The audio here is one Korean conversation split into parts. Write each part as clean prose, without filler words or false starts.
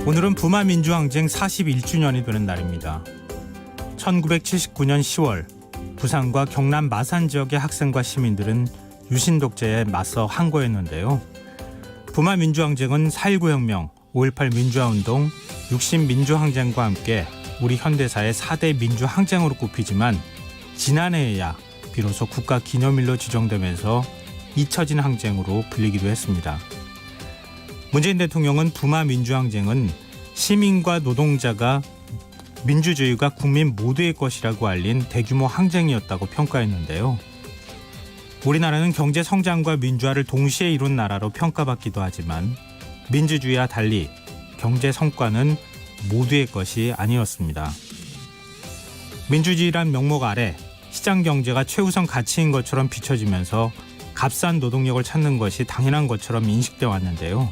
오늘은 부마 민주항쟁 41주년이 되는 날입니다. 1979년 10월 부산과 경남 마산 지역의 학생과 시민들은 유신 독재에 맞서 항거했는데요. 부마 민주항쟁은 4.19 혁명, 5.18 민주화운동, 6심 민주항쟁과 함께 우리 현대사의 4대 민주항쟁으로 꼽히지만 지난해에야 비로소 국가기념일로 지정되면서 잊혀진 항쟁으로 불리기도 했습니다. 문재인 대통령은 부마 민주항쟁은 시민과 노동자가 민주주의가 국민 모두의 것이라고 알린 대규모 항쟁이었다고 평가했는데요. 우리나라는 경제 성장과 민주화를 동시에 이룬 나라로 평가받기도 하지만 민주주의와 달리 경제 성과는 모두의 것이 아니었습니다. 민주주의란 명목 아래 시장 경제가 최우선 가치인 것처럼 비춰지면서 값싼 노동력을 찾는 것이 당연한 것처럼 인식돼 왔는데요.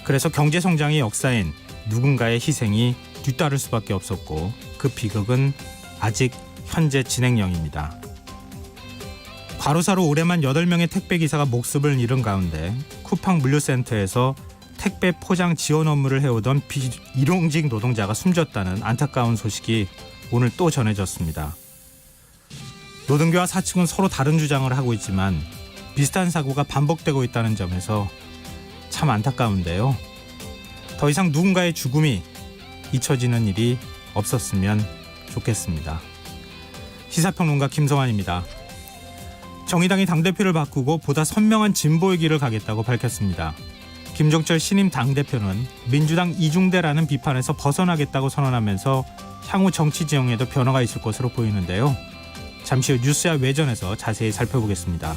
그래서 경제 성장의 역사엔 누군가의 희생이 뒤따를 수밖에 없었고 그 비극은 아직 현재 진행형입니다. 과로사로 올해만 8명의 택배기사가 목숨을 잃은 가운데 쿠팡 물류센터에서 택배 포장 지원 업무를 해오던 비일용직 노동자가 숨졌다는 안타까운 소식이 오늘 또 전해졌습니다. 노동계와 사측은 서로 다른 주장을 하고 있지만 비슷한 사고가 반복되고 있다는 점에서 참 안타까운데요. 더 이상 누군가의 죽음이 잊혀지는 일이 없었으면 좋겠습니다. 시사평론가 김성환입니다. 정의당이 당대표를 바꾸고 보다 선명한 진보의 길을 가겠다고 밝혔습니다. 김종철 신임 당대표는 민주당 이중대라는 비판에서 벗어나겠다고 선언하면서 향후 정치 지형에도 변화가 있을 것으로 보이는데요. 잠시 후 뉴스야 외전에서 자세히 살펴보겠습니다.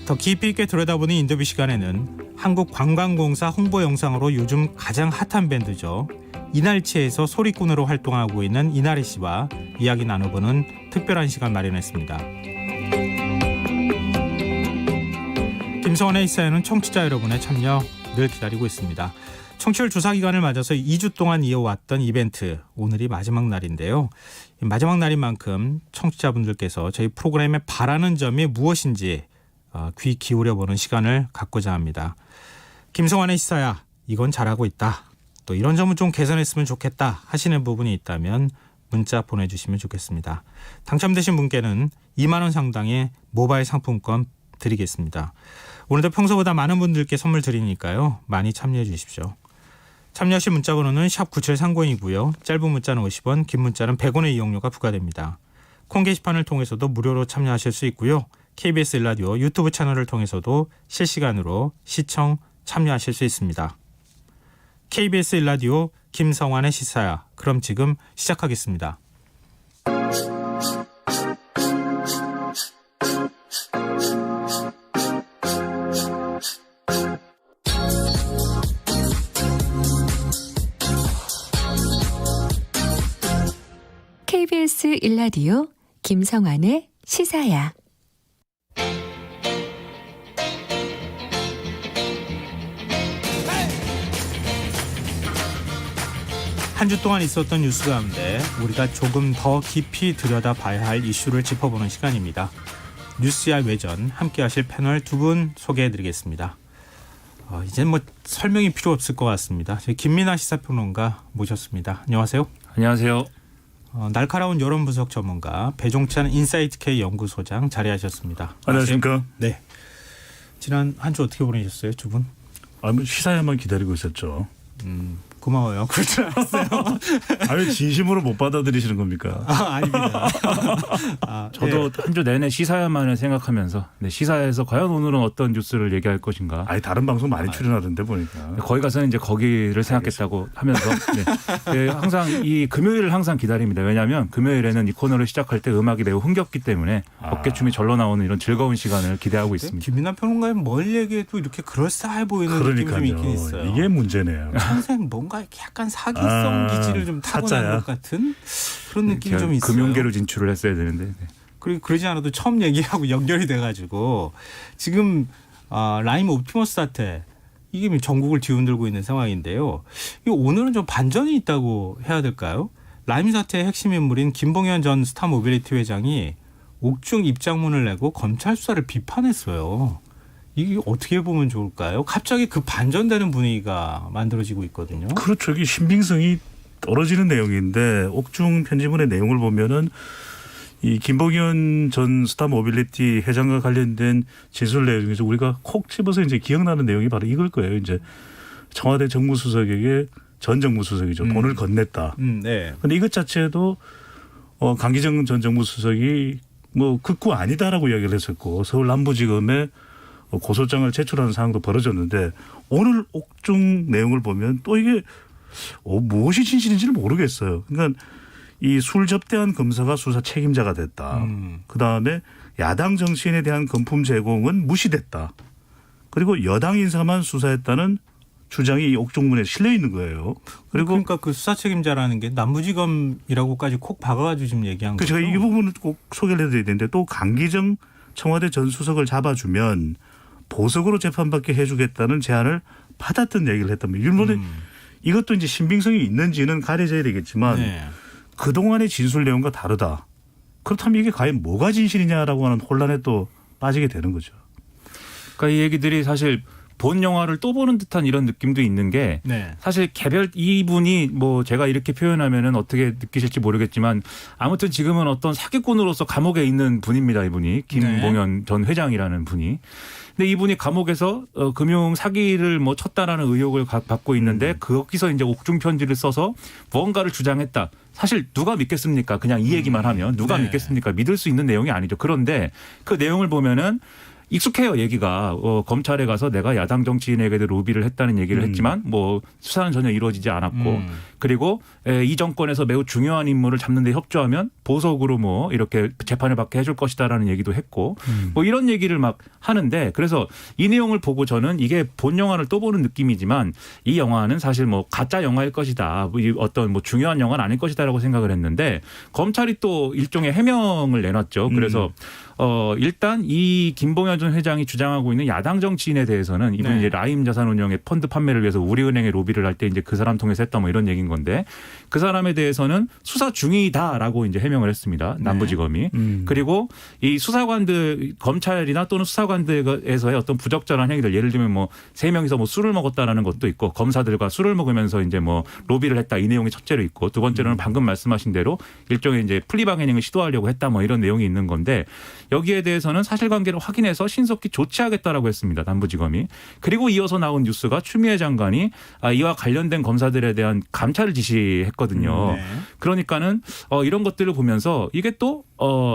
더 깊이 있게 들여다보는 인터뷰 시간에는 한국관광공사 홍보 영상으로 요즘 가장 핫한 밴드죠. 이날치에서 소리꾼으로 활동하고 있는 이나리 씨와 이야기 나눠보는 특별한 시간 마련했습니다. 김성환의 시사에는 청취자 여러분의 참여 늘 기다리고 있습니다. 청취율 조사 기간을 맞아서 2주 동안 이어왔던 이벤트, 오늘이 마지막 날인데요. 마지막 날인 만큼 청취자분들께서 저희 프로그램에 바라는 점이 무엇인지 귀 기울여보는 시간을 갖고자 합니다. 김성환의 시사야, 이건 잘하고 있다. 또 이런 점은 좀 개선했으면 좋겠다 하시는 부분이 있다면 문자 보내주시면 좋겠습니다. 당첨되신 분께는 2만 원 상당의 모바일 상품권 드리겠습니다. 오늘도 평소보다 많은 분들께 선물 드리니까요. 많이 참여해 주십시오. 참여하실 문자번호는 샵9730이고요. 짧은 문자는 50원, 긴 문자는 100원의 이용료가 부과됩니다. 콩 게시판을 통해서도 무료로 참여하실 수 있고요. KBS 1라디오 유튜브 채널을 통해서도 실시간으로 시청, 참여하실 수 있습니다. KBS 1라디오 김성환의 시사야. 그럼 지금 시작하겠습니다. KBS 1라디오 김성환의 시사야. 한 주 동안 있었던 뉴스 가운데 우리가 조금 더 깊이 들여다봐야 할 이슈를 짚어보는 시간입니다. 뉴스야 외전 함께 하실 패널 두 분 소개해드리겠습니다. 이제는 뭐 설명이 필요 없을 것 같습니다. 저희 김민하 시사평론가 모셨습니다. 안녕하세요. 안녕하세요. 날카로운 여론 분석 전문가 배종찬 인사이트K 연구소장 자리하셨습니다. 안녕하십니까. 네. 지난 한 주 어떻게 보내셨어요, 두 분? 시사야만 기다리고 있었죠. 고마워요. 그럴 줄 알았어요. 아니 진심으로 못 받아들이시는 겁니까? 아닙니다. 저도 한 주 내내 시사야만을 생각하면서 시사야에서 과연 오늘은 어떤 뉴스를 얘기할 것인가. 아니 다른 방송 많이 출연하던데 보니까. 거기 가서는 이제 거기를 생각했다고 하면서 항상 이 금요일을 항상 기다립니다. 왜냐하면 금요일에는 이 코너를 시작할 때 음악이 매우 흥겹기 때문에 어깨춤이 절로 나오는 이런 즐거운 시간을 기대하고 있습니다. 김민하 평론가의 뭘 얘기해도 이렇게 그럴싸해 보이는 느낌이 좀 있긴 있어요. 이게 문제네요. 평생 뭔가 이렇게 약간 사기성 기질을 좀 타고난 것 같은 그런 느낌이 좀 있어요. 금융계로 진출을 했어야 되는데. 그리고 그러지 않아도 처음 얘기하고 연결이 돼가지고 지금 라임 옵티머스 사태 이게 전국을 뒤흔들고 있는 상황인데요. 이 오늘은 좀 반전이 있다고 해야 될까요? 라임 사태의 핵심 인물인 김봉현 전 스타모빌리티 회장이 옥중 입장문을 내고 검찰 수사를 비판했어요. 이게 어떻게 보면 좋을까요? 갑자기 그 반전되는 분위기가 만들어지고 있거든요. 그렇죠. 이게 신빙성이 떨어지는 내용인데 옥중 편지문의 내용을 보면은 이 김봉현 전 스타모빌리티 회장과 관련된 진술 내용 중에서 우리가 콕 집어서 이제 기억나는 내용이 바로 이걸 거예요. 이제 청와대 정무수석에게 전 정무수석이죠. 돈을 건넸다. 네. 근데 이것 자체도 강기정 전 정무수석이 뭐 극구 아니다라고 이야기를 했었고 서울 남부지검에 고소장을 제출하는 상황도 벌어졌는데 오늘 옥중 내용을 보면 또 이게 무엇이 진실인지를 모르겠어요. 그러니까 이 술 접대한 검사가 수사 책임자가 됐다. 그다음에 야당 정치인에 대한 금품 제공은 무시됐다. 그리고 여당 인사만 수사했다는 주장이 이 옥중문에 실려 있는 거예요. 그리고 그러니까 그 수사 책임자라는 게 남부지검이라고까지 콕 박아가지고 지금 얘기한 거죠. 제가 이 부분을 꼭 소개를 해드려야 되는데 또 강기정 청와대 전 수석을 잡아주면 보석으로 재판받게 해주겠다는 제안을 받았던 얘기를 했답니다. 일본에 이것도 이제 신빙성이 있는지는 가려져야 되겠지만 네. 그동안의 진술 내용과 다르다. 그렇다면 이게 과연 뭐가 진실이냐라고 하는 혼란에 또 빠지게 되는 거죠. 그러니까 이 얘기들이 사실 본 영화를 또 보는 듯한 이런 느낌도 있는 게 네. 사실 개별 이분이 뭐 제가 이렇게 표현하면은 어떻게 느끼실지 모르겠지만 아무튼 지금은 어떤 사기꾼으로서 감옥에 있는 분입니다. 이분이 김봉현 전 회장이라는 분이. 근데 이분이 감옥에서 금융 사기를 뭐 쳤다라는 의혹을 받고 있는데 거기서 이제 옥중 편지를 써서 무언가를 주장했다. 사실 누가 믿겠습니까? 그냥 이 얘기만 하면 누가 네. 믿겠습니까? 믿을 수 있는 내용이 아니죠. 그런데 그 내용을 보면은 익숙해요. 얘기가 검찰에 가서 내가 야당 정치인에게도 로비를 했다는 얘기를 했지만 뭐 수사는 전혀 이루어지지 않았고 그리고 이 정권에서 매우 중요한 인물을 잡는 데 협조하면 보석으로 뭐 이렇게 재판을 받게 해줄 것이다라는 얘기도 했고 뭐 이런 얘기를 막 하는데 그래서 이 내용을 보고 저는 이게 본 영화를 또 보는 느낌이지만 이 영화는 사실 뭐 가짜 영화일 것이다. 뭐 어떤 뭐 중요한 영화는 아닐 것이다라고 생각을 했는데 검찰이 또 일종의 해명을 내놨죠. 그래서 일단 이 김봉현 전 회장이 주장하고 있는 야당 정치인에 대해서는 이분이 네. 이제 라임 자산운용의 펀드 판매를 위해서 우리은행에 로비를 할 때 이제 그 사람 통해서 했다 뭐 이런 얘기인 건데 그 사람에 대해서는 수사 중이다라고 이제 해명을 했습니다. 남부지검이. 그리고 이 수사관들 검찰이나 또는 수사관들에서의 어떤 부적절한 행위들 예를 들면 뭐 세 명이서 뭐 술을 먹었다라는 것도 있고 검사들과 술을 먹으면서 이제 뭐 로비를 했다 이 내용이 첫째로 있고 두 번째로는 방금 말씀하신 대로 일종의 이제 플리바게닝을 시도하려고 했다 뭐 이런 내용이 있는 건데 여기에 대해서는 사실관계를 확인해서 신속히 조치하겠다라고 했습니다. 남부지검이. 그리고 이어서 나온 뉴스가 추미애 장관이 이와 관련된 검사들에 대한 감찰을 지시했거든요. 네. 그러니까는 이런 것들을 보면서 이게 또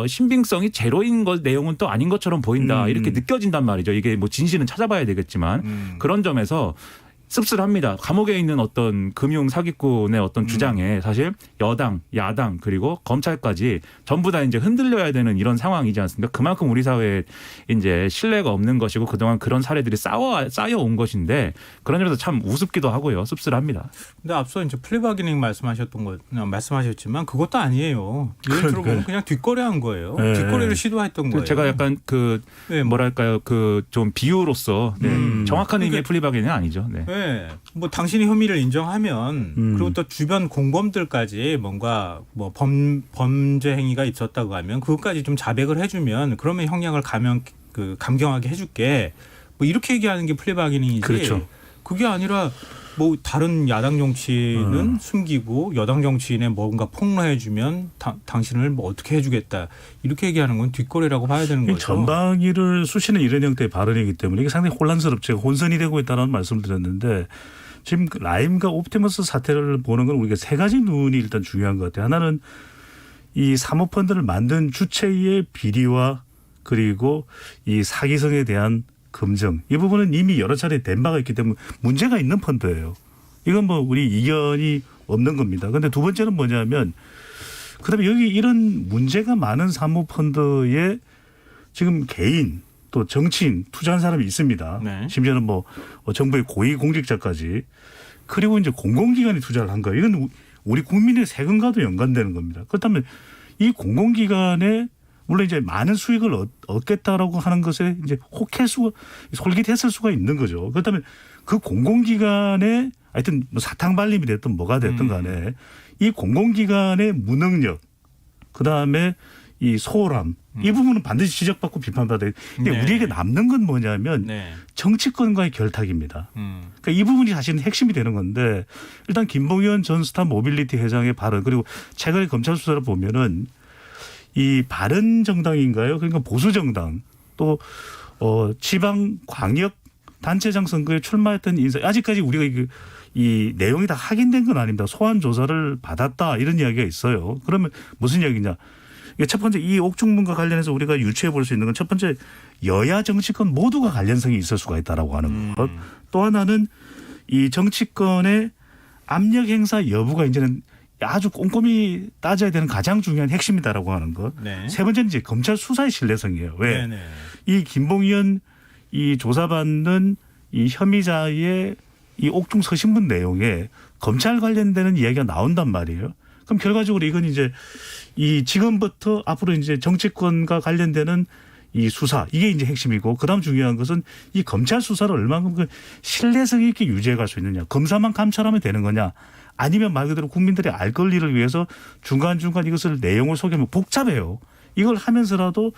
신빙성이 제로인 내용은 또 아닌 것처럼 보인다. 이렇게 느껴진단 말이죠. 이게 뭐 진실은 찾아봐야 되겠지만 그런 점에서 씁쓸합니다. 감옥에 있는 어떤 금융 사기꾼의 어떤 주장에 사실 여당, 야당 그리고 검찰까지 전부 다 이제 흔들려야 되는 이런 상황이지 않습니까? 그만큼 우리 사회에 이제 신뢰가 없는 것이고 그동안 그런 사례들이 쌓여온 것인데 그런 점에서 참 우습기도 하고요. 씁쓸합니다. 근데 앞서 이제 플리바게닝 말씀하셨지만 그것도 아니에요. 예를 들어보면 그냥 뒷거래한 거예요. 네. 뒷거래를 시도했던 거예요. 제가 약간 네, 뭐랄까요 그 좀 비유로서 정확한 의미의 플리바게닝은 아니죠. 네. 네, 뭐 당신이 혐의를 인정하면 그리고 또 주변 공범들까지 뭔가 뭐 범죄 행위가 있었다고 하면 그것까지 좀 자백을 해주면 그러면 형량을 감경하게 해줄게. 뭐 이렇게 얘기하는 게 플리바게닝이지. 그렇죠. 그게 아니라 뭐 다른 야당 정치인은 숨기고 여당 정치인에 뭔가 폭로해주면 당신을 뭐 어떻게 해주겠다 이렇게 얘기하는 건 뒷거래라고 봐야 되는 거죠. 전방위를 쑤시는 이런 형태의 발언이기 때문에 이게 상당히 혼란스럽죠. 혼선이 되고 있다는 말씀을 드렸는데 지금 라임과 옵티머스 사태를 보는 건 우리가 세 가지 눈이 일단 중요한 것 같아요. 하나는 이 사모펀드를 만든 주체의 비리와 그리고 이 사기성에 대한 검증. 이 부분은 이미 여러 차례 된 바가 있기 때문에 문제가 있는 펀드예요. 이건 뭐 우리 이견이 없는 겁니다. 그런데 두 번째는 뭐냐면 그다음에 여기 이런 문제가 많은 사모펀드에 지금 개인 또 정치인 투자한 사람이 있습니다. 네. 심지어는 뭐 정부의 고위공직자까지 그리고 이제 공공기관이 투자를 한 거예요. 이건 우리 국민의 세금과도 연관되는 겁니다. 그렇다면 이 공공기관에 물론 이제 많은 수익을 얻겠다라고 하는 것에 이제 솔깃했을 수가 있는 거죠. 그렇다면 그 공공기관에 하여튼 뭐 사탕발림이 됐든 뭐가 됐든 간에 이 공공기관의 무능력 그다음에 이 소홀함 이 부분은 반드시 지적받고 비판받아야 돼. 근데 네. 우리에게 남는 건 뭐냐면 네. 정치권과의 결탁입니다. 그러니까 이 부분이 사실은 핵심이 되는 건데 일단 김봉현 전 스타 모빌리티 회장의 발언 그리고 최근에 검찰 수사를 보면은 이 바른 정당인가요? 그러니까 보수 정당 또 지방 광역 단체장 선거에 출마했던 인사 아직까지 우리가 이 내용이 다 확인된 건 아닙니다. 소환 조사를 받았다 이런 이야기가 있어요. 그러면 무슨 이야기냐? 이게 첫 번째 이 옥중문과 관련해서 우리가 유추해 볼 수 있는 건 첫 번째 여야 정치권 모두가 관련성이 있을 수가 있다라고 하는 것. 또 하나는 이 정치권의 압력 행사 여부가 이제는 아주 꼼꼼히 따져야 되는 가장 중요한 핵심이다라고 하는 것. 네. 세 번째는 이제 검찰 수사의 신뢰성이에요. 왜? 네네. 이 김봉현 이 조사받는 이 혐의자의 이 옥중 서신문 내용에 검찰 관련되는 이야기가 나온단 말이에요. 그럼 결과적으로 이건 이제 이 지금부터 앞으로 이제 정치권과 관련되는 이 수사 이게 이제 핵심이고 그다음 중요한 것은 이 검찰 수사를 얼마만큼 그 신뢰성 있게 유지해 갈 수 있느냐. 검사만 감찰하면 되는 거냐. 아니면 말 그대로 국민들의 알 권리를 위해서 중간중간 이것을 내용을 소개하면 복잡해요. 이걸 하면서라도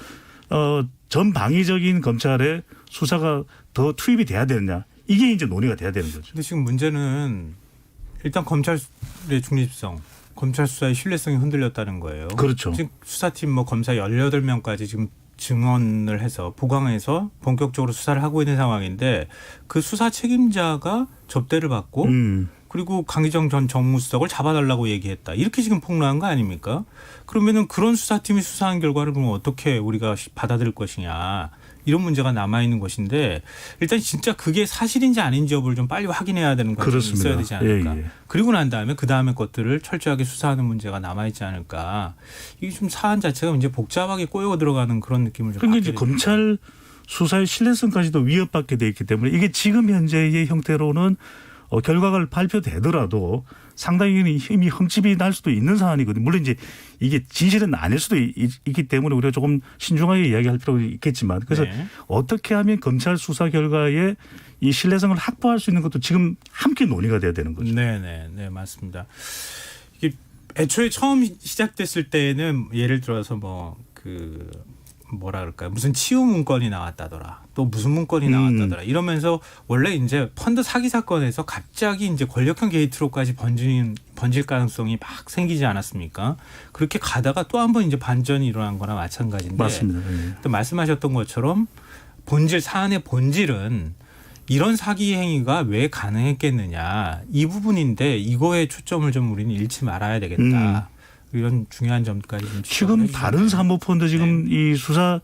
전방위적인 검찰의 수사가 더 투입이 돼야 되느냐. 이게 이제 논의가 돼야 되는 거죠. 근데 지금 문제는 일단 검찰의 중립성, 검찰 수사의 신뢰성이 흔들렸다는 거예요. 그렇죠. 지금 수사팀 뭐 검사 18명까지 지금 증언을 해서 보강해서 본격적으로 수사를 하고 있는 상황인데 그 수사 책임자가 접대를 받고 그리고 강기정 전 정무수석을 잡아달라고 얘기했다. 이렇게 지금 폭로한 거 아닙니까? 그러면은 그런 수사팀이 수사한 결과를 그럼 어떻게 우리가 받아들일 것이냐. 이런 문제가 남아있는 것인데 일단 진짜 그게 사실인지 아닌지 여부를 좀 빨리 확인해야 되는 과정이 그렇습니다. 있어야 되지 않을까. 예. 그리고 난 다음에 그 다음에 것들을 철저하게 수사하는 문제가 남아있지 않을까. 이게 좀 사안 자체가 이제 복잡하게 꼬여 들어가는 그런 느낌을 좀 그러니까 받게 이제 됩니다. 검찰 수사의 신뢰성까지도 위협받게 돼 있기 때문에 이게 지금 현재의 형태로는 결과가 발표되더라도 상당히 힘이 흠집이 날 수도 있는 사안이거든요. 물론 이제 이게 진실은 아닐 수도 있기 때문에 우리가 조금 신중하게 이야기할 필요가 있겠지만 그래서 네. 어떻게 하면 검찰 수사 결과에 이 신뢰성을 확보할 수 있는 것도 지금 함께 논의가 돼야 되는 거죠. 네, 맞습니다. 이게 애초에 처음 시작됐을 때는 예를 들어서 뭐라 그럴까요? 무슨 치유 문건이 나왔다더라. 또 무슨 문건이 나왔다더라. 이러면서 원래 이제 펀드 사기 사건에서 갑자기 이제 권력형 게이트로까지 번질 가능성이 막 생기지 않았습니까? 그렇게 가다가 또 한 번 이제 반전이 일어난 거나 마찬가지인데. 맞습니다. 예. 또 말씀하셨던 것처럼 사안의 본질은 이런 사기 행위가 왜 가능했겠느냐. 이 부분인데 이거에 초점을 좀 우리는 잃지 말아야 되겠다. 이런 중요한 점까지 좀 지금 다른 사모펀드 지금 이 수사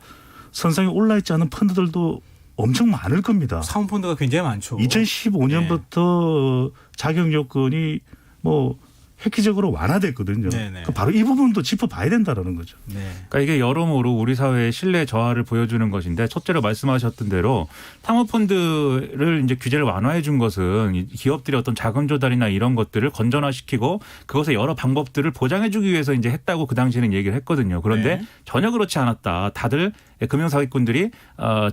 선상에 올라 있지 않은 펀드들도 엄청 많을 겁니다. 사모펀드가 굉장히 많죠. 2015년부터 자격 요건이 뭐 획기적으로 완화됐거든요. 네네. 바로 이 부분도 짚어봐야 된다라는 거죠. 네. 그러니까 이게 여러모로 우리 사회의 신뢰 저하를 보여주는 것인데 첫째로 말씀하셨던 대로 사모펀드를 이제 규제를 완화해 준 것은 기업들의 어떤 자금 조달이나 이런 것들을 건전화시키고 그것의 여러 방법들을 보장해 주기 위해서 이제 했다고 그 당시에는 얘기를 했거든요. 그런데 네. 전혀 그렇지 않았다. 다들 금융사기꾼들이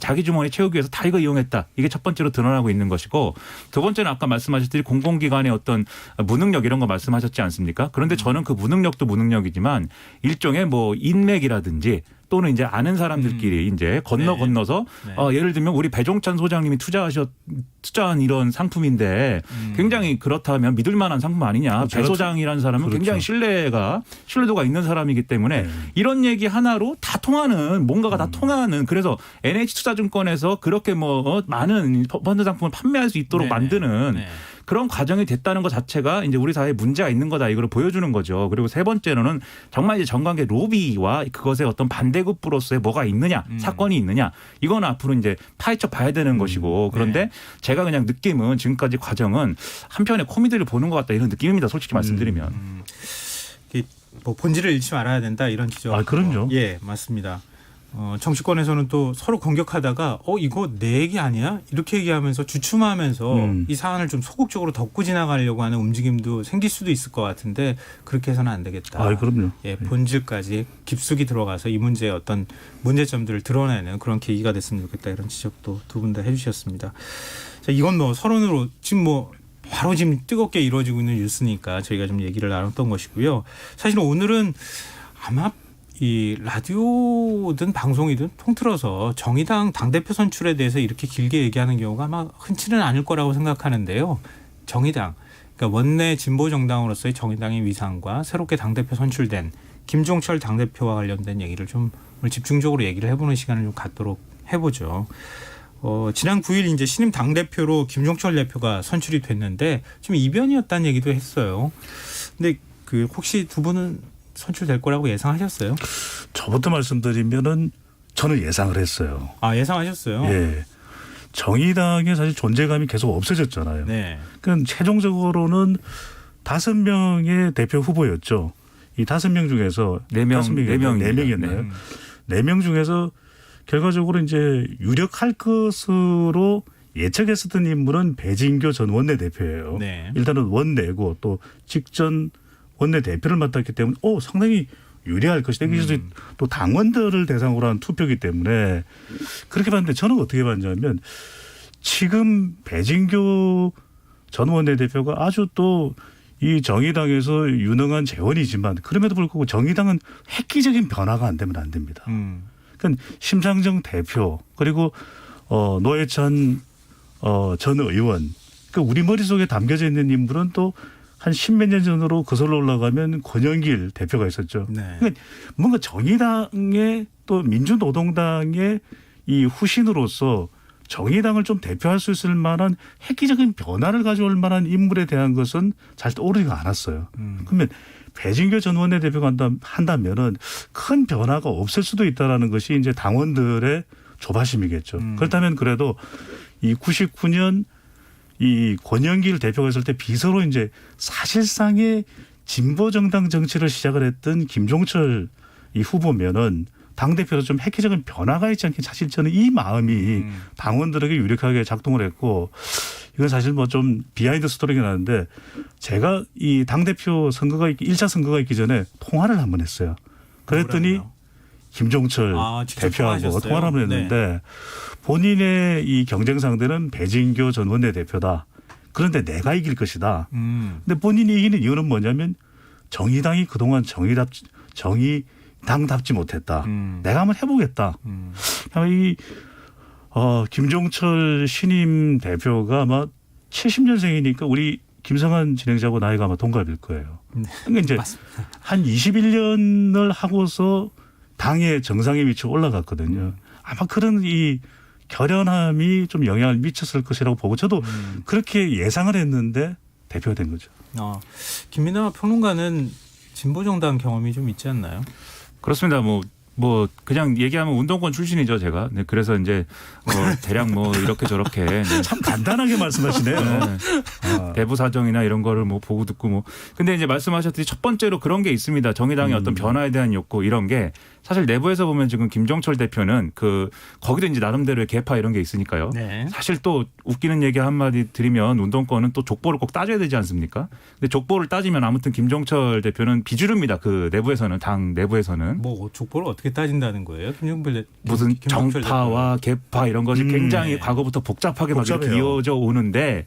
자기 주머니 채우기 위해서 다 이거 이용했다. 이게 첫 번째로 드러나고 있는 것이고 두 번째는 아까 말씀하셨듯이 공공기관의 어떤 무능력 이런 거 말씀하셨지 않습니까? 그런데 저는 그 무능력도 무능력이지만 일종의 뭐 인맥이라든지 또는 이제 아는 사람들끼리 이제 건너서 네. 예를 들면 우리 배종찬 소장님이 투자한 이런 상품인데 굉장히 그렇다면 믿을 만한 상품 아니냐. 배 소장이라는 사람은 그렇죠. 굉장히 신뢰도가 있는 사람이기 때문에 이런 얘기 하나로 다 통하는 뭔가가 다 통하는 그래서 NH투자증권에서 그렇게 많은 펀드 상품을 판매할 수 있도록 네네. 만드는 네. 그런 과정이 됐다는 것 자체가 이제 우리 사회에 문제가 있는 거다 이걸 보여주는 거죠. 그리고 세 번째로는 정말 이제 정관계 로비와 그것의 어떤 반대급부로서의 뭐가 있느냐, 사건이 있느냐, 이건 앞으로 이제 파헤쳐 봐야 되는 것이고 그런데 네. 제가 그냥 느낌은 지금까지 과정은 한편의 코미디를 보는 것 같다 이런 느낌입니다. 솔직히 말씀드리면. 뭐 본질을 잃지 말아야 된다 이런 지적. 그럼요. 예, 맞습니다. 정치권에서는 또 서로 공격하다가 이거 내 얘기 아니야? 이렇게 얘기하면서 주춤하면서 이 사안을 좀 소극적으로 덮고 지나가려고 하는 움직임도 생길 수도 있을 것 같은데 그렇게 해서는 안 되겠다. 그럼요. 예, 본질까지 깊숙이 들어가서 이 문제의 어떤 문제점들을 드러내는 그런 계기가 됐으면 좋겠다 이런 지적도 두 분 다 해주셨습니다. 자, 이건 뭐 서론으로 지금 바로 지금 뜨겁게 이루어지고 있는 뉴스니까 저희가 좀 얘기를 나눴던 것이고요. 사실은 오늘은 아마 이 라디오든 방송이든 통틀어서 정의당 당대표 선출에 대해서 이렇게 길게 얘기하는 경우가 아마 흔치는 않을 거라고 생각하는데요. 정의당, 그러니까 원내 진보 정당으로서의 정의당의 위상과 새롭게 당대표 선출된 김종철 당대표와 관련된 얘기를 좀 오늘 집중적으로 얘기를 해보는 시간을 좀 갖도록 해보죠. 지난 9일 이제 신임 당대표로 김종철 대표가 선출이 됐는데 좀 이변이었다는 얘기도 했어요. 근데 그 혹시 두 분은 선출될 거라고 예상하셨어요? 저부터 말씀드리면은 저는 예상을 했어요. 아, 예상하셨어요? 예. 정의당의 사실 존재감이 계속 없어졌잖아요. 네. 그러니까 최종적으로는 5명의 대표 후보였죠. 이 5명 중에서 4명이었나요? 4명 중에서 결과적으로 이제 유력할 것으로 예측했었던 인물은 배진교 전 원내대표예요. 네. 일단은 원내고 또 직전 원내대표를 맡았기 때문에 상당히 유리할 것이다. 이게 또 당원들을 대상으로 한 투표이기 때문에 그렇게 봤는데 저는 어떻게 봤냐면 지금 배진교 전 원내대표가 아주 또 이 정의당에서 유능한 재원이지만 그럼에도 불구하고 정의당은 획기적인 변화가 안 되면 안 됩니다. 그러니까 심상정 대표 그리고 노회찬 전 의원 그러니까 우리 머릿속에 담겨져 있는 인물은 또 한 10몇 년 전으로 거슬러 올라가면 권영길 대표가 있었죠. 네. 그러니까 뭔가 정의당의 또 민주노동당의 이 후신으로서 정의당을 좀 대표할 수 있을 만한 획기적인 변화를 가져올 만한 인물에 대한 것은 잘 떠오르지가 않았어요. 그러면 배진교 전 원내대표가 한다면은 큰 변화가 없을 수도 있다라는 것이 이제 당원들의 조바심이겠죠. 그렇다면 그래도 이 99년 이 권영길 대표가 있을 때 비서로 이제 사실상의 진보 정당 정치를 시작을 했던 김종철 이 후보면은 당대표로 좀 획기적인 변화가 있지 않게 사실 저는 이 마음이 당원들에게 유력하게 작동을 했고 이건 사실 뭐 좀 비하인드 스토리가 나는데 제가 이 당대표 선거가 1차 선거가 있기 전에 통화를 한번 했어요. 그랬더니 뭐라고요? 김종철 직접 대표하고 통화하셨어요? 통화를 한번 했는데 본인의 이 경쟁 상대는 배진교 전 원내대표다. 그런데 내가 이길 것이다. 근데 본인이 이기는 이유는 뭐냐면 정의당이 그동안 정의당답지 못했다. 내가 한번 해보겠다. 이 김종철 신임 대표가 아마 70년생이니까 우리 김성환 진행자하고 나이가 아마 동갑일 거예요. 그러니까 이제 맞습니다. 한 21년을 하고서 당의 정상에 위치에 올라갔거든요. 아마 그런 이 결연함이 좀 영향을 미쳤을 것이라고 보고 저도 그렇게 예상을 했는데 대표가 된 거죠. 김민하 평론가는 진보정당 경험이 좀 있지 않나요? 그렇습니다. 뭐 그냥 얘기하면 운동권 출신이죠, 제가. 네, 그래서 이제 대략 이렇게 저렇게 네. 참 간단하게 말씀하시네요. 네. 대부 사정이나 이런 거를 보고 듣고 근데 이제 말씀하셨듯이 첫 번째로 그런 게 있습니다. 정의당의 어떤 변화에 대한 욕구 이런 게 사실 내부에서 보면 지금 김종철 대표는 거기도 이제 나름대로의 계파 이런 게 있으니까요. 네. 사실 또 웃기는 얘기 한마디 드리면 운동권은 또 족보를 꼭 따져야 되지 않습니까? 근데 족보를 따지면 아무튼 김종철 대표는 비주류입니다. 그 내부에서는 당 내부에서는 족보를 어떻게 따진다는 거예요? 무슨 김종철 정파와 계파 이런 것이 굉장히 네. 과거부터 복잡하게 막 이렇게 복잡해요. 이어져 오는데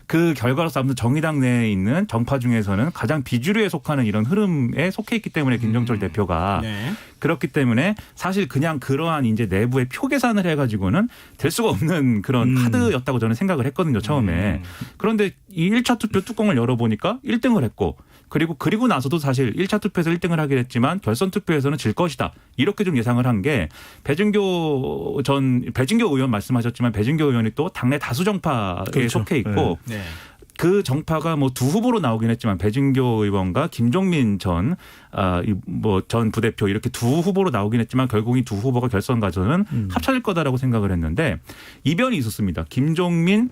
그 결과로서 아무튼 정의당 내에 있는 정파 중에서는 가장 비주류에 속하는 이런 흐름에 속해 있기 때문에 김종철 대표가 네. 그렇기 때문에 사실 그냥 그러한 이제 내부의 표 계산을 해가지고는 될 수가 없는 그런 카드였다고 저는 생각을 했거든요, 처음에. 그런데 이 1차 투표 뚜껑을 열어보니까 1등을 했고 그리고 나서도 사실 1차 투표에서 1등을 하긴 했지만 결선 투표에서는 질 것이다. 이렇게 좀 예상을 한 게 배진교 의원 말씀하셨지만 배진교 의원이 또 당내 다수 정파에 그렇죠. 속해 있고 네. 그 정파가 두 후보로 나오긴 했지만 배진교 의원과 김종민 전 부대표 이렇게 두 후보로 나오긴 했지만 결국 이 두 후보가 결선 가서는 합쳐질 거다라고 생각을 했는데 이변이 있었습니다. 김종민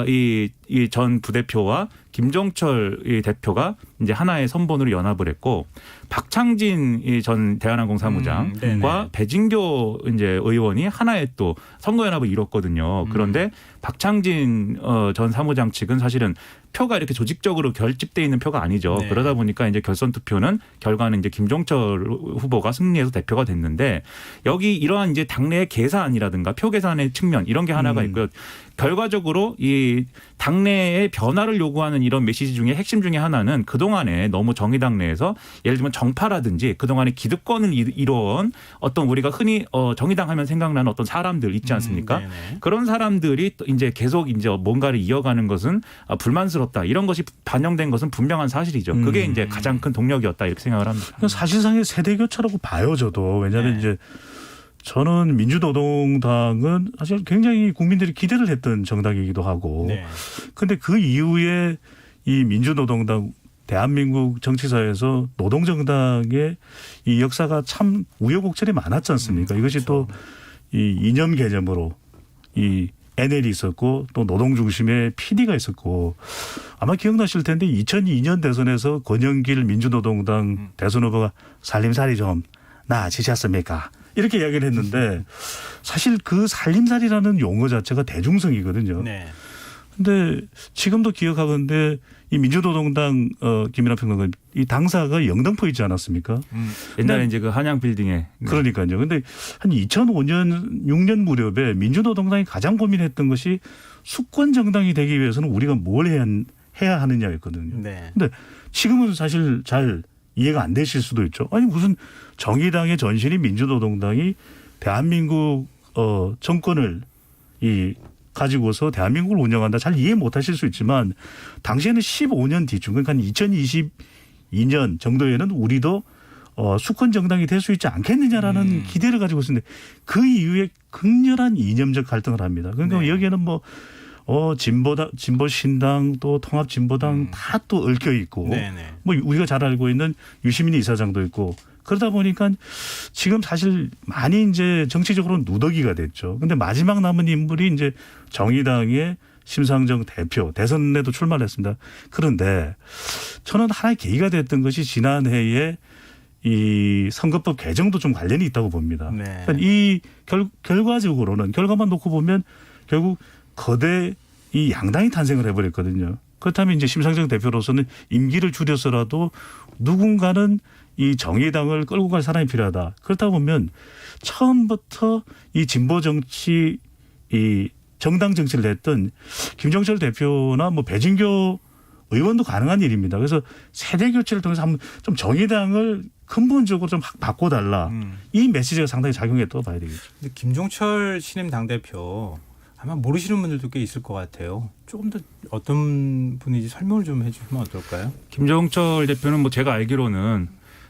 이 전 부대표와 김종철 이 대표가 이제 하나의 선본으로 연합을 했고 박창진 이 전 대한항공 사무장과 배진교 이제 의원이 하나의 또 선거 연합을 이뤘거든요. 그런데 박창진 전 사무장 측은 사실은 표가 이렇게 조직적으로 결집돼 있는 표가 아니죠. 네. 그러다 보니까 이제 결선 투표는 결과는 이제 김종철 후보가 승리해서 대표가 됐는데 여기 이러한 이제 당내의 계산이라든가 표 계산의 측면 이런 게 하나가 있고요. 결과적으로 이 당내의 변화를 요구하는 이런 메시지 중에 핵심 중에 하나는 그동안에 너무 정의당 내에서 예를 들면 정파라든지 그동안에 기득권을 이뤄온 어떤 우리가 흔히 정의당 하면 생각나는 어떤 사람들 있지 않습니까? 네네. 그런 사람들이 또 이제 계속 이제 뭔가를 이어가는 것은 불만스럽다. 이런 것이 반영된 것은 분명한 사실이죠. 그게 이제 가장 큰 동력이었다 이렇게 생각을 합니다. 그러니까 사실상의 세대 교차라고 봐요, 저도. 왜냐하면 네. 이제 저는 민주노동당은 사실 굉장히 국민들이 기대를 했던 정당이기도 하고. 네. 근데 그 이후에 이 민주노동당 대한민국 정치사에서 노동정당의 이 역사가 참 우여곡절이 많았지 않습니까? 이것이 또 이 이념 개념으로 이 NL이 있었고 또 노동 중심의 PD가 있었고 아마 기억나실 텐데 2002년 대선에서 권영길 민주노동당 대선 후보가 살림살이 좀 나아지셨습니까? 이렇게 이야기를 했는데 사실 그 살림살이라는 용어 자체가 대중성이거든요. 네. 근데 지금도 기억하건데 이 민주노동당 김인하 평론가 이 당사가 영등포 있지 않았습니까? 옛날에 이제 그 한양 빌딩에 그러니까요. 근데 한 2005년 6년 무렵에 민주노동당이 가장 고민했던 것이 수권 정당이 되기 위해서는 우리가 뭘 해야 하느냐였거든요. 네. 근데 지금은 사실 잘 이해가 안 되실 수도 있죠. 아니 무슨 정의당의 전신인 민주노동당이 대한민국 정권을 가지고서 대한민국을 운영한다. 잘 이해 못하실 수 있지만 당시에는 15년 뒤쯤 그러니까 2022년 정도에는 우리도 수권 정당이 될 수 있지 않겠느냐라는 기대를 가지고 있었는데 그 이후에 극렬한 이념적 갈등을 합니다. 그러니까 네. 여기에는 뭐 진보신당 또 통합진보당 다 또 얽혀 있고 네네. 뭐 우리가 잘 알고 있는 유시민 이사장도 있고 그러다 보니까 지금 사실 많이 이제 정치적으로 누더기가 됐죠. 근데 마지막 남은 인물이 이제 정의당의 심상정 대표 대선에도 출마를 했습니다. 그런데 저는 하나의 계기가 됐던 것이 지난해에 이 선거법 개정도 좀 관련이 있다고 봅니다. 네. 그러니까 이 결과적으로는 결과만 놓고 보면 결국 거대 이 양당이 탄생을 해버렸거든요. 그렇다면 이제 심상정 대표로서는 임기를 줄여서라도 누군가는 이 정의당을 끌고 갈 사람이 필요하다. 그렇다 보면 처음부터 이 진보 정치 이 정당 정치를 했던 김종철 대표나 뭐 배진교 의원도 가능한 일입니다. 그래서 세대 교체를 통해서 한번 좀 정의당을 근본적으로 좀 바꿔달라. 이 메시지가 상당히 작용했다고 봐야 되겠죠. 근데 김종철 신임 당대표 아마 모르시는 분들도 꽤 있을 것 같아요. 조금 더 어떤 분인지 설명을 좀 해주시면 어떨까요? 김종철 대표는 뭐 제가 알기로는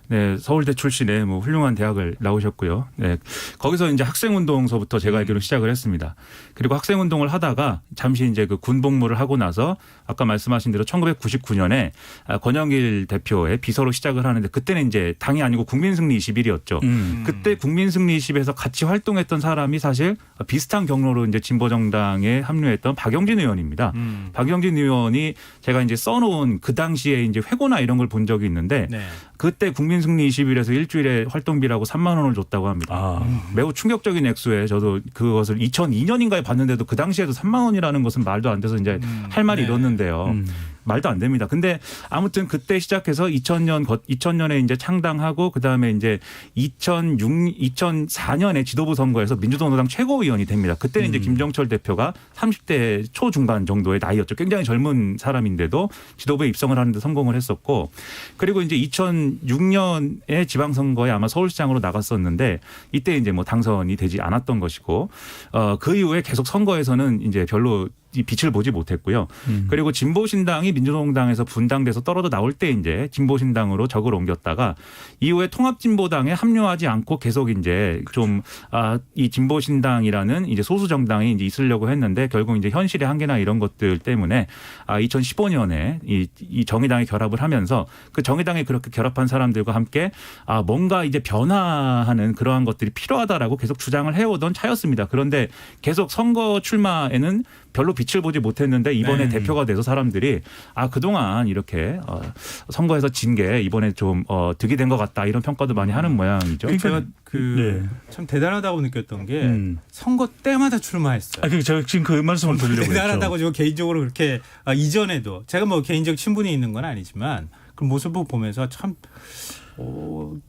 네, 서울대 출신의 뭐 훌륭한 대학을 나오셨고요. 네, 거기서 이제 학생운동서부터 제가 알기로 시작을 했습니다. 그리고 학생운동을 하다가 잠시 이제 그 군복무를 하고 나서 아까 말씀하신 대로 1999년에 권영길 대표의 비서로 시작을 하는데 그때는 이제 당이 아니고 국민승리 21이었죠. 그때 국민승리 20에서 같이 활동했던 사람이 사실 비슷한 경로로 이제 진보정당에 합류했던 박영진 의원입니다. 박영진 의원이 제가 이제 써놓은 그 당시에 이제 회고나 이런 걸 본 적이 있는데 네. 그때 국민승리 21에서 일주일에 활동비라고 3만 원을 줬다고 합니다. 매우 충격적인 액수에 저도 그것을 2002년인가에 봤는데도 그 당시에도 3만 원이라는 것은 말도 안 돼서 이제 할 말이 네. 이렇는데요. 말도 안 됩니다. 근데 아무튼 그때 시작해서 2000년에 이제 창당하고 그다음에 이제 2004년에 지도부 선거에서 민주노동당 최고위원이 됩니다. 그때는 이제 김종철 대표가 30대 초중반 정도의 나이였죠. 굉장히 젊은 사람인데도 지도부에 입성을 하는데 성공을 했었고 그리고 이제 2006년에 지방선거에 아마 서울시장으로 나갔었는데 이때 이제 뭐 당선이 되지 않았던 것이고 그 이후에 계속 선거에서는 이제 별로 빛을 보지 못했고요. 그리고 진보신당이 민주노동당에서 분당돼서 떨어져 나올 때 이제 진보신당으로 적을 옮겼다가 이후에 통합진보당에 합류하지 않고 계속 이제 좀 이 진보신당이라는 이제 소수 정당이 이제 있으려고 했는데 결국 이제 현실의 한계나 이런 것들 때문에 2015년에 이 정의당에 결합을 하면서 그 정의당에 그렇게 결합한 사람들과 함께 뭔가 이제 변화하는 그러한 것들이 필요하다라고 계속 주장을 해오던 차였습니다. 그런데 계속 선거 출마에는 별로 빛을 보지 못했는데 이번에 네. 대표가 돼서 사람들이 그동안 이렇게 선거에서 진 게 이번에 좀 득이 된 것 같다 이런 평가도 많이 하는 모양이죠. 제가 네. 참 대단하다고 느꼈던 게 음. 선거 때마다 출마했어요. 제가 지금 그 말씀을 드리려고 했죠. 대단하다고 지금 개인적으로 그렇게 이전에도 제가 뭐 개인적 친분이 있는 건 아니지만 그 모습을 보면서 참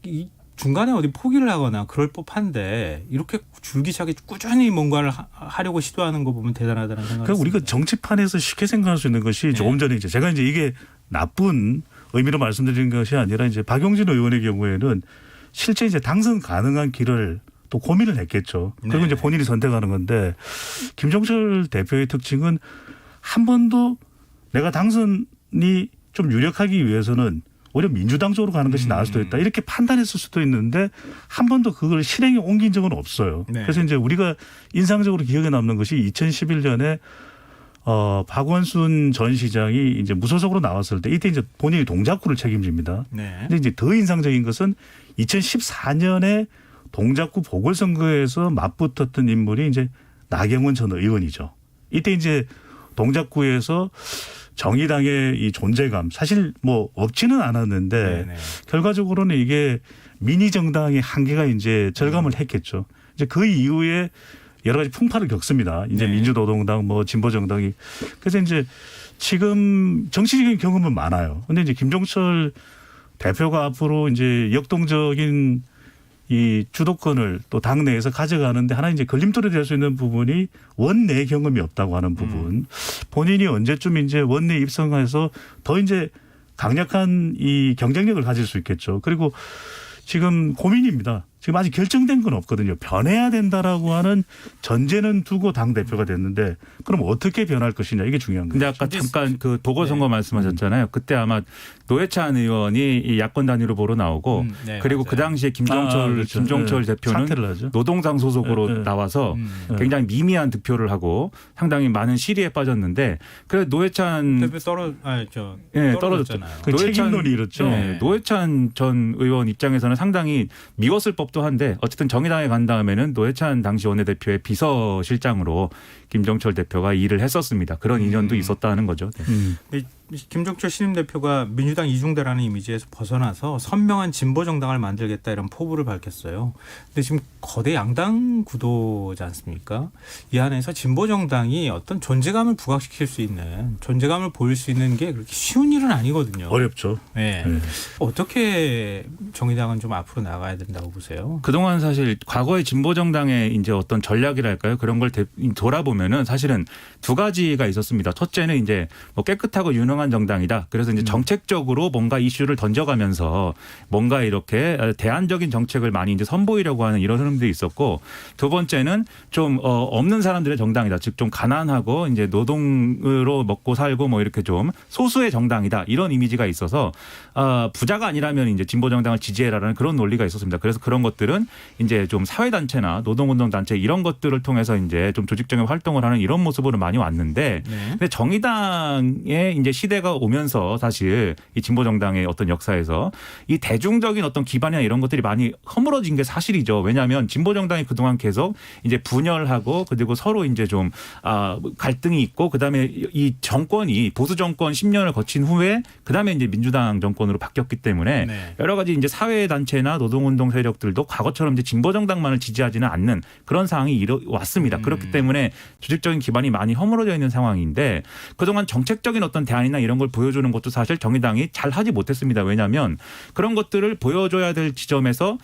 이 중간에 어디 포기를 하거나 그럴 법한데 이렇게 줄기차게 꾸준히 뭔가를 하려고 시도하는 거 보면 대단하다는 생각이 그러니까 우리가 듭니다. 정치판에서 쉽게 생각할 수 있는 것이 네. 조금 전에 제가 이게 나쁜 의미로 말씀드린 것이 아니라 박용진 의원의 경우에는 실제 당선 가능한 길을 또 고민을 했겠죠. 그리고 네. 본인이 선택하는 건데 김종철 대표의 특징은 한 번도 내가 당선이 좀 유력하기 위해서는 오히려 민주당 쪽으로 가는 것이 나을 수도 있다. 이렇게 판단했을 수도 있는데 한 번도 그걸 실행에 옮긴 적은 없어요. 네. 그래서 우리가 인상적으로 기억에 남는 것이 2011년에 박원순 전 시장이 무소속으로 나왔을 때 이때 본인이 동작구를 책임집니다. 네. 근데 더 인상적인 것은 2014년에 동작구 보궐선거에서 맞붙었던 인물이 나경원 전 의원이죠. 이때 동작구에서 정의당의 이 존재감 사실 없지는 않았는데 네네. 결과적으로는 이게 미니 정당의 한계가 절감을 했겠죠. 그 이후에 여러 가지 풍파를 겪습니다. 네. 민주노동당 진보정당이 그래서 지금 정치적인 경험은 많아요. 근데 김종철 대표가 앞으로 역동적인 이 주도권을 또 당내에서 가져가는데 하나 걸림돌이 될 수 있는 부분이 원내 경험이 없다고 하는 부분. 본인이 언제쯤 원내 입성해서 더 강력한 이 경쟁력을 가질 수 있겠죠. 그리고 지금 고민입니다. 지금 아직 결정된 건 없거든요. 변해야 된다라고 하는 전제는 두고 당 대표가 됐는데 그럼 어떻게 변할 것이냐 이게 중요한 거죠. 근데 아까 잠깐 그 보궐선거 말씀하셨잖아요. 그때 아마 노회찬 의원이 이 야권 단위로 보러 나오고 네, 그리고 맞아요. 그 당시에 김종철 대표는 사퇴를 하죠. 노동당 소속으로 나와서 굉장히 미미한 득표를 하고 상당히 많은 시리에 빠졌는데 그래서 노회찬 대표 떨어졌죠. 떨어졌잖아요. 그 책임론이 이렇죠. 네, 노회찬 전 의원 입장에서는 상당히 미웠을 법도 한데 어쨌든 정의당에 간 다음에는 노회찬 당시 원내대표의 비서실장으로 김종철 대표가 일을 했었습니다. 그런 인연도 있었다는 거죠. 네. 김종철 신임 대표가 민주당 이중대라는 이미지에서 벗어나서 선명한 진보 정당을 만들겠다 이런 포부를 밝혔어요. 근데 지금 거대 양당 구도지 않습니까? 이 안에서 진보 정당이 어떤 존재감을 부각시킬 수 있는 존재감을 보일 수 있는 게 그렇게 쉬운 일은 아니거든요. 어렵죠. 네. 네. 어떻게 정의당은 좀 앞으로 나가야 된다고 보세요? 그동안 사실 과거의 진보 정당의 어떤 전략이랄까요? 그런 걸 돌아보면은 사실은 두 가지가 있었습니다. 첫째는 깨끗하고 유능한 정당이다. 그래서 정책적으로 뭔가 이슈를 던져가면서 뭔가 이렇게 대안적인 정책을 많이 선보이려고 하는 이런 흐름들이 있었고 두 번째는 좀 없는 사람들의 정당이다. 즉 좀 가난하고 노동으로 먹고 살고 이렇게 좀 소수의 정당이다. 이런 이미지가 있어서 부자가 아니라면 진보 정당을 지지해라라는 그런 논리가 있었습니다. 그래서 그런 것들은 좀 사회단체나 노동운동 단체 이런 것들을 통해서 좀 조직적인 활동을 하는 이런 모습으로 많이 왔는데 네. 근데 정의당의 시대가 오면서 사실 이 진보 정당의 어떤 역사에서 이 대중적인 어떤 기반이나 이런 것들이 많이 허물어진 게 사실이죠. 왜냐하면 진보 정당이 그동안 계속 분열하고 그리고 서로 좀 갈등이 있고 그다음에 이 정권이 보수 정권 10년을 거친 후에 그다음에 민주당 정권으로 바뀌었기 때문에 네. 여러 가지 사회 단체나 노동운동 세력들도 과거처럼 진보 정당만을 지지하지는 않는 그런 상황이 왔습니다. 그렇기 때문에 조직적인 기반이 많이 허물어져 있는 상황인데 그동안 정책적인 어떤 대안이나 이런 걸 보여주는 것도 사실 정의당이 잘 하지 못했습니다. 왜냐하면 그런 것들을 보여줘야 될 지점에서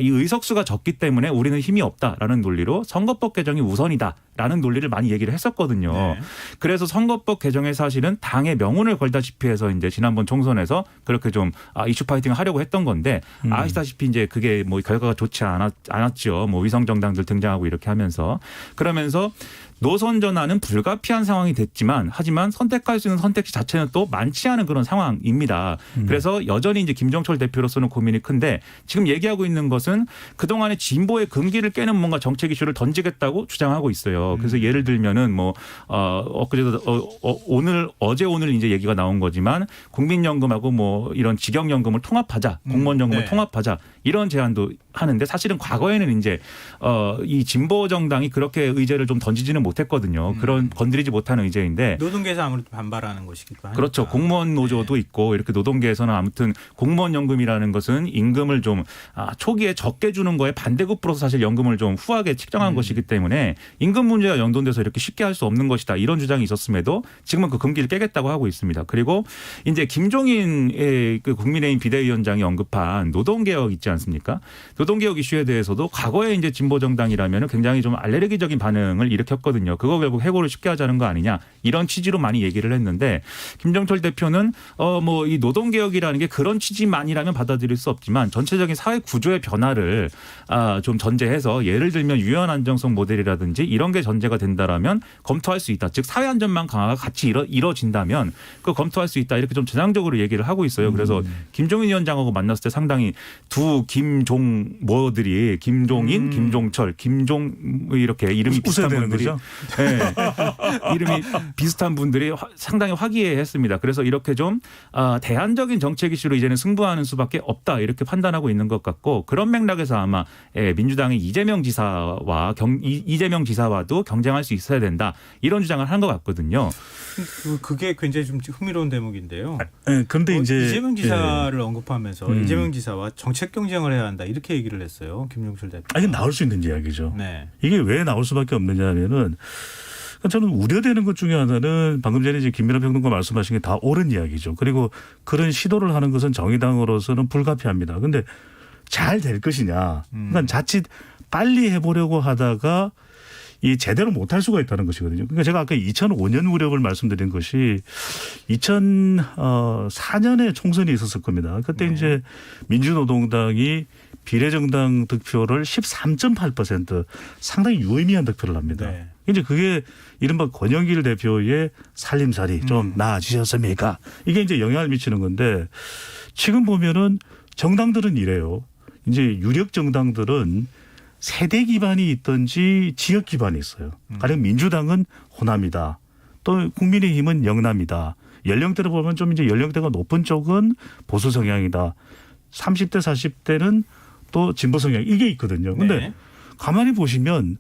이 의석수가 적기 때문에 우리는 힘이 없다라는 논리로 선거법 개정이 우선이다라는 논리를 많이 얘기를 했었거든요. 네. 그래서 선거법 개정에 사실은 당의 명운을 걸다시피 해서 지난번 총선에서 그렇게 좀 이슈 파이팅을 하려고 했던 건데 아시다시피 그게 결과가 좋지 않았죠. 위성 정당들 등장하고 이렇게 하면서 그러면서 노선 전환은 불가피한 상황이 됐지만 하지만 선택할 수 있는 선택지 자체는 또 많지 않은 그런 상황입니다. 그래서 여전히 김종철 대표로서는 고민이 큰데 지금 얘기하고 있는 것은 그동안의 진보의 금기를 깨는 뭔가 정책 이슈를 던지겠다고 주장하고 있어요. 그래서 예를 들면은 엊그제도 어제 오늘 얘기가 나온 거지만 국민연금하고 이런 직영연금을 통합하자, 공무원연금을 네. 통합하자 이런 제안도 하는데 사실은 과거에는 이제 이 진보 정당이 그렇게 의제를 좀 던지지는 못했거든요. 그런 건드리지 못하는 의제인데 노동계에서 아무래도 반발하는 것이기도 하니까. 그렇죠. 공무원 노조도 있고 이렇게 노동계에서는 아무튼 공무원 연금이라는 것은 임금을 좀 초기에 적게 주는 거에 반대급부로서 사실 연금을 좀 후하게 측정한 것이기 때문에 임금 문제가 연동돼서 이렇게 쉽게 할 수 없는 것이다. 이런 주장이 있었음에도 지금은 그 금기를 깨겠다고 하고 있습니다. 그리고 이제 김종인의 그 국민의힘 비대위원장이 언급한 노동개혁 있지 않습니까? 노동개혁 이슈에 대해서도 과거에 이제 진보 정당이라면 굉장히 좀 알레르기적인 반응을 일으켰거든요. 그거 결국 해고를 쉽게 하자는 거 아니냐 이런 취지로 많이 얘기를 했는데 김정철 대표는 뭐 이 노동개혁이라는 게 그런 취지만이라면 받아들일 수 없지만 전체적인 사회 구조의 변화를 좀 전제해서 예를 들면 유연 안정성 모델이라든지 이런 게 전제가 된다라면 검토할 수 있다. 즉 사회 안전망 강화가 같이 이뤄진다면 그 검토할 수 있다. 이렇게 좀 전향적으로 얘기를 하고 있어요. 그래서 김종인 위원장하고 만났을 때 상당히 두 김종 뭐들이 김종인, 김종철, 김종 이렇게 이름이 비슷한 분들이 네. 이름이 비슷한 분들이 상당히 화기애애했습니다. 그래서 이렇게 좀 대안적인 정책 이슈로 이제는 승부하는 수밖에 없다 이렇게 판단하고 있는 것 같고 그런 맥락에서 아마 민주당의 이재명 지사와도 경쟁할 수 있어야 된다 이런 주장을 한 것 같거든요. 그게 굉장히 좀 흥미로운 대목인데요. 네, 그런데 이제 이재명 지사를 언급하면서 이재명 지사와 정책 경쟁을 해야 한다 이렇게 얘기를 했어요. 김종철 대표. 이게 나올 수 있는 이야기죠. 네. 이게 왜 나올 수밖에 없느냐면은 저는 우려되는 것 중에 하나는 방금 전에 이제 김민하 평론가 말씀하신 게 다 옳은 이야기죠. 그리고 그런 시도를 하는 것은 정의당으로서는 불가피합니다. 그런데 잘 될 것이냐. 그러니까 자칫 빨리 해보려고 하다가 이 제대로 못할 수가 있다는 것이거든요. 그러니까 제가 아까 2005년 무렵을 말씀드린 것이 2004년에 총선이 있었을 겁니다. 그때 이제 민주노동당이 비례정당 득표를 13.8% 상당히 유의미한 득표를 합니다. 네. 이제 그게 이른바 권영길 대표의 살림살이 좀 나아지셨습니까? 이게 이제 영향을 미치는 건데 지금 보면은 정당들은 이래요. 이제 유력 정당들은 세대 기반이 있든지 지역 기반이 있어요. 가령 민주당은 호남이다. 또 국민의힘은 영남이다. 연령대로 보면 좀 이제 연령대가 높은 쪽은 보수 성향이다. 30대, 40대는 또 진보 성향 이게 있거든요. 근데 네. 가만히 보시면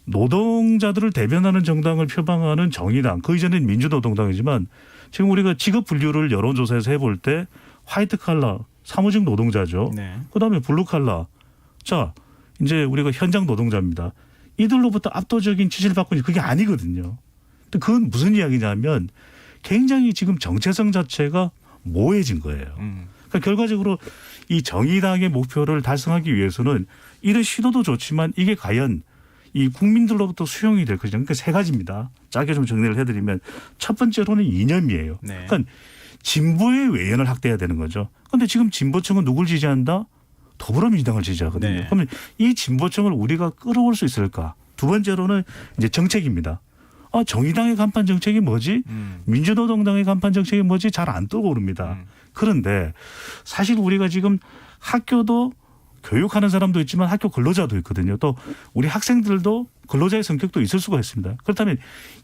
노동자들을 대변하는 정당을 표방하는 정의당, 그 이전엔 민주노동당이지만 지금 우리가 직업 분류를 여론조사에서 해볼 때 화이트 칼라, 사무직 노동자죠. 네. 그다음에 블루 칼라. 자, 이제 우리가 현장 노동자입니다. 이들로부터 압도적인 지지를 받고 있는 그게 아니거든요. 근데 그건 무슨 이야기냐면 굉장히 지금 정체성 자체가 모호해진 거예요. 그러니까 결과적으로 이 정의당의 목표를 달성하기 위해서는 이런 시도도 좋지만 이게 과연 이 국민들로부터 수용이 될 것이냐. 그러니까 세 가지입니다. 짧게 좀 정리를 해드리면 첫 번째로는 이념이에요. 네. 그러니까 진보의 외연을 확대해야 되는 거죠. 그런데 지금 진보층은 누굴 지지한다? 더불어민주당을 지지하거든요. 네. 그러면 이 진보층을 우리가 끌어올 수 있을까? 두 번째로는 이제 정책입니다. 정의당의 간판 정책이 뭐지? 민주노동당의 간판 정책이 뭐지? 잘 안 떠오릅니다. 그런데 사실 우리가 지금 학교도 교육하는 사람도 있지만 학교 근로자도 있거든요. 또 우리 학생들도 근로자의 성격도 있을 수가 있습니다. 그렇다면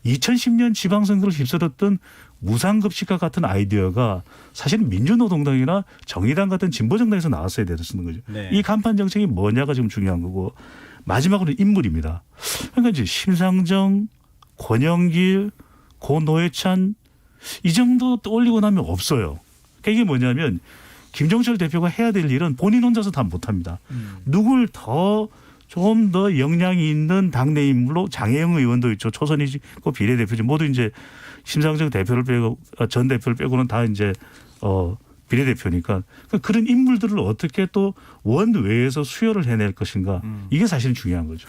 2010년 지방선거를 휩쓸었던 무상급식과 같은 아이디어가 사실은 민주노동당이나 정의당 같은 진보정당에서 나왔어야 되는 거죠. 네. 이 간판 정책이 뭐냐가 지금 중요한 거고 마지막으로 인물입니다. 그러니까 이제 심상정, 권영길, 고 노회찬 이 정도 떠올리고 나면 없어요. 그러니까 이게 뭐냐면 김종철 대표가 해야 될 일은 본인 혼자서 다 못합니다. 누굴 좀 더 역량이 있는 당내 인물로 장혜영 의원도 있죠. 초선이 있고 비례대표죠. 모두 이제 심상정 대표를 빼고 전 대표를 빼고는 다 이제 비례대표니까 그런 인물들을 어떻게 또 원외에서 수혈을 해낼 것인가 이게 사실 중요한 거죠.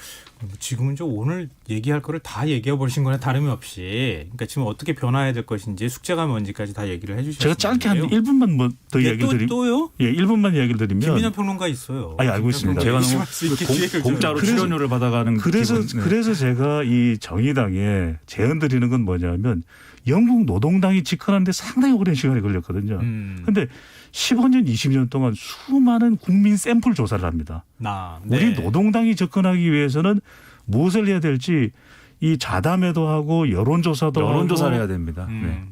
지금은 좀 오늘 얘기할 거를 다 얘기해 버리신 거나 다름이 없이 그러니까 지금 어떻게 변화해야 될 것인지 숙제가 뭔지까지 다 얘기를 해 주셨어요. 제가 짧게 한 1분만 더 이야기를 드리면 또요? 예, 1분만 이야기를 드리면 김민하 평론가 있어요. 아니, 알고 있습니다. 제가 너무 너무 공짜로 출연료를 받아가는 그래서 제가 이 정의당에 제안 드리는 건 뭐냐면 영국 노동당이 집권하는데 상당히 오랜 시간이 걸렸거든요. 그런데 15년, 20년 동안 수많은 국민 샘플 조사를 합니다. 우리 노동당이 접근하기 위해서는 무엇을 해야 될지 이 자담회도 하고 여론조사를 해야 됩니다. 네.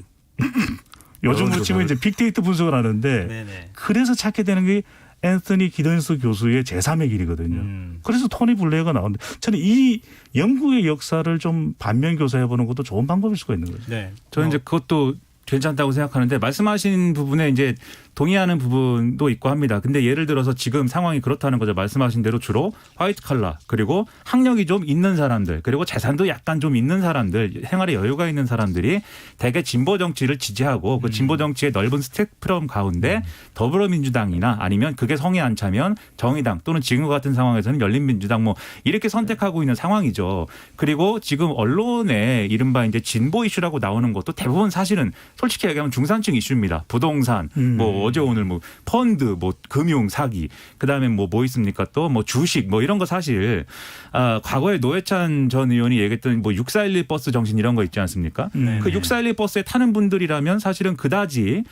요즘 치면 이제 빅데이터 분석을 하는데 네네. 그래서 찾게 되는 게 앤서니 기던스 교수의 제3의 길이거든요. 그래서 토니 블레어가 나오는데 저는 이 영국의 역사를 좀 반면 교사해보는 것도 좋은 방법일 수가 있는 거죠. 네. 저는 이제 그것도 괜찮다고 생각하는데 말씀하신 부분에 이제 동의하는 부분도 있고 합니다. 근데 예를 들어서 지금 상황이 그렇다는 거죠. 말씀하신 대로 주로 화이트 칼라 그리고 학력이 좀 있는 사람들 그리고 재산도 약간 좀 있는 사람들 생활에 여유가 있는 사람들이 대개 진보 정치를 지지하고 그 진보 정치의 넓은 스펙트럼 가운데 더불어민주당이나 아니면 그게 성에 안 차면 정의당 또는 지금과 같은 상황에서는 열린민주당 뭐 이렇게 선택하고 있는 상황이죠. 그리고 지금 언론에 이른바 이제 진보 이슈라고 나오는 것도 대부분 사실은 솔직히 얘기하면 중산층 이슈입니다. 부동산, 뭐 어제 오늘 뭐 펀드, 뭐 금융 사기, 그다음에 뭐 있습니까? 또 뭐 주식, 뭐 이런 거 사실 과거에 노회찬 전 의원이 얘기했던 뭐 6411 버스 정신 이런 거 있지 않습니까? 그 6411 버스에 타는 분들이라면 사실은 그다지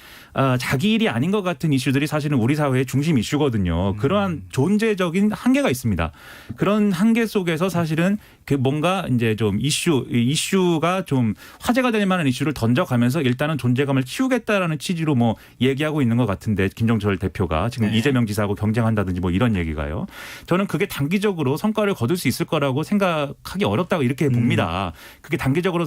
자기 일이 아닌 것 같은 이슈들이 사실은 우리 사회의 중심 이슈거든요. 그러한 존재적인 한계가 있습니다. 그런 한계 속에서 사실은 그 뭔가 이제 좀 이슈가 좀 화제가 될 만한 이슈를 던져가면서 일단은 존재감을 키우겠다라는 취지로 뭐 얘기하고 있는 것 같은데 김종철 대표가 지금 이재명 지사하고 경쟁한다든지 뭐 이런 얘기가요. 저는 그게 단기적으로 성과를 거둘 수 있을 거라고 생각하기 어렵다고 이렇게 봅니다. 그게 단기적으로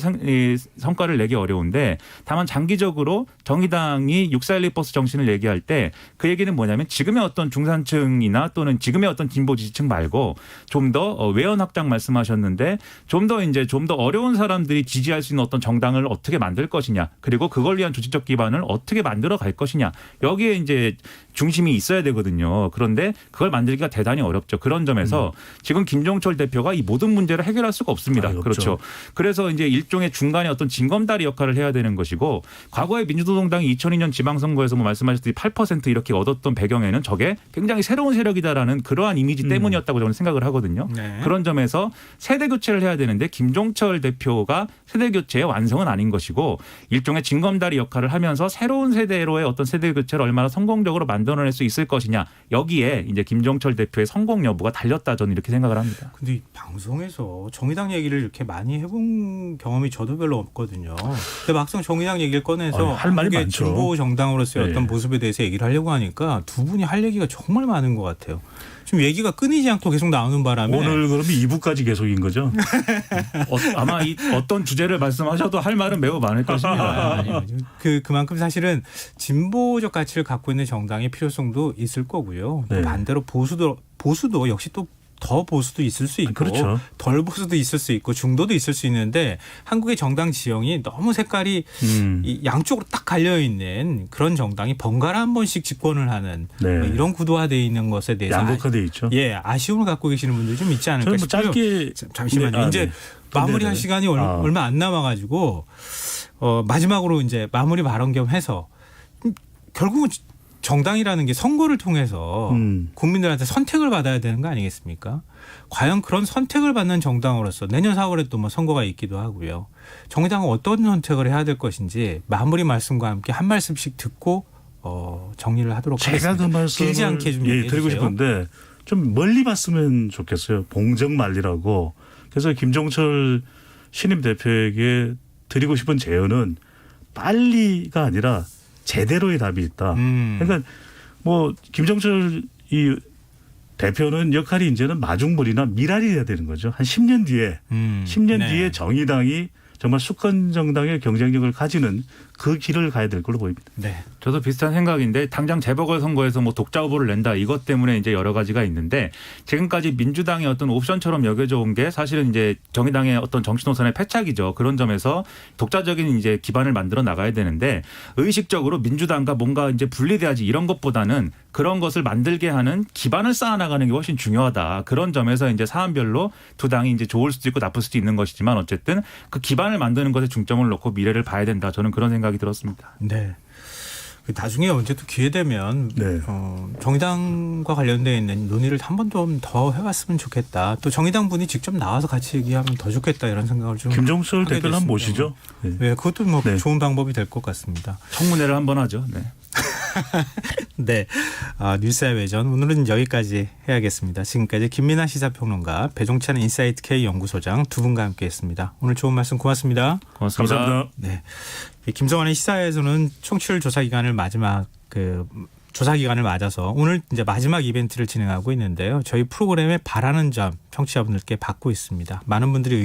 성과를 내기 어려운데 다만 장기적으로 정의당이 6412 버스 정신을 얘기할 때 그 얘기는 뭐냐면 지금의 어떤 중산층이나 또는 지금의 어떤 진보 지지층 말고 좀 더 외연 확장 말씀하셨는데 좀 더 어려운 사람들이 지지할 수 있는 어떤 정당을 어떻게 만들 것이냐 그리고 그걸 위한 조직적 기반을 어떻게 만들어 갈 것이냐 여기에 이제 중심이 있어야 되거든요. 그런데 그걸 만들기가 대단히 어렵죠. 그런 점에서 지금 김종철 대표가 이 모든 문제를 해결할 수가 없습니다. 그렇죠. 그래서 이제 일종의 중간에 어떤 징검다리 역할을 해야 되는 것이고 과거에 민주노동당이 2002년 지방선거에서 뭐 말씀하셨듯이 8% 이렇게 얻었던 배경에는 저게 굉장히 새로운 세력이다라는 그러한 이미지 때문이었다고 저는 생각을 하거든요. 네. 그런 점에서 세대 교체를 해야 되는데 김종철 대표가 세대 교체의 완성은 아닌 것이고 일종의 징검다리 역할을 하면서 새로운 세대로의 어떤 세대 교체를 얼마나 성공적으로 만들어낼 수 있을 것이냐 여기에 이제 김종철 대표의 성공 여부가 달렸다 저는 이렇게 생각을 합니다. 근데 이 방송에서 정의당 얘기를 이렇게 많이 해본 경험이 저도 별로 없거든요. 근데 막상 정의당 얘기를 꺼내서 할 말이 한국의 많죠. 진보 정당으로서의 네. 어떤 모습에 대해서 얘기를 하려고 하니까 두 분이 할 얘기가 정말 많은 것 같아요. 지금 얘기가 끊이지 않고 계속 나오는 바람에 오늘 그러면 2부까지 계속인 거죠? 아마 어떤 주제를 말씀하셔도 할 말은 매우 많을 것입니다. 아니요. 그만큼 사실은 진보적 가치를 갖고 있는 정당의 필요성도 있을 거고요. 또 네. 반대로 보수도 역시 또 더 보수도 있을 수 있고 그렇죠. 덜 보수도 있을 수 있고 중도도 있을 수 있는데 한국의 정당 지형이 너무 색깔이 이 양쪽으로 딱 갈려 있는 그런 정당이 번갈아 한 번씩 집권을 하는 네. 뭐 이런 구도화되어 있는 것에 대해서 양극화돼 있죠. 아쉬움을 갖고 계시는 분들이 좀 있지 않을까 저는 뭐 싶어요. 짧게 잠시만요. 이제 네. 마무리할 네. 시간이 얼마 안 남아가지고 마지막으로 이제 마무리 발언 겸 해서 결국은 정당이라는 게 선거를 통해서 국민들한테 선택을 받아야 되는 거 아니겠습니까? 과연 그런 선택을 받는 정당으로서 내년 4월에 또 뭐 선거가 있기도 하고요. 정의당은 어떤 선택을 해야 될 것인지 마무리 말씀과 함께 한 말씀씩 듣고 정리를 하도록 하겠습니다. 제가 그 말씀을 길지 않게 좀 얘기해 드리고 주세요. 싶은데 좀 멀리 봤으면 좋겠어요. 봉정만리라고. 그래서 김종철 신임 대표에게 드리고 싶은 제언은 빨리가 아니라 제대로의 답이 있다. 그러니까 뭐 김종철 이 대표는 역할이 이제는 마중물이나 미랄이 돼야 되는 거죠. 한 10년 뒤에 10년 네. 뒤에 정의당이 정말 수권 정당의 경쟁력을 가지는 그 길을 가야 될 걸로 보입니다. 네. 저도 비슷한 생각인데 당장 재보궐선거에서 뭐 독자 후보를 낸다 이것 때문에 이제 여러 가지가 있는데 지금까지 민주당의 어떤 옵션처럼 여겨져 온 게 사실은 이제 정의당의 어떤 정치 노선의 패착이죠. 그런 점에서 독자적인 이제 기반을 만들어 나가야 되는데 의식적으로 민주당과 뭔가 이제 분리돼야지 이런 것보다는 그런 것을 만들게 하는 기반을 쌓아 나가는 게 훨씬 중요하다. 그런 점에서 이제 사안별로 두 당이 이제 좋을 수도 있고 나쁠 수도 있는 것이지만 어쨌든 그 기반을 만드는 것에 중점을 놓고 미래를 봐야 된다. 저는 그런 생각이 들었습니다. 네. 나중에 언제 또 기회 되면 네. 정의당과 관련되어 있는 논의를 한 번 좀 더 해봤으면 좋겠다. 또 정의당 분이 직접 나와서 같이 얘기하면 더 좋겠다 이런 생각을 좀 김종철 하게 대표를 한번 됐습니다. 모시죠. 네. 네, 그것도 뭐 네. 좋은 방법이 될 것 같습니다. 청문회를 한번 하죠. 네. 네, 뉴스의 외전 오늘은 여기까지 해야겠습니다. 지금까지 김민아 시사평론가, 배종찬 인사이트 K 연구소장 두 분과 함께했습니다. 오늘 좋은 말씀 고맙습니다. 고맙습니다. 감사합니다. 네, 김성환의 시사에서는 청취율 조사 기간을 마지막 조사 기간을 맞아서 오늘 이제 마지막 이벤트를 진행하고 있는데요. 저희 프로그램에 바라는 점 청취자분들께 받고 있습니다. 많은 분들이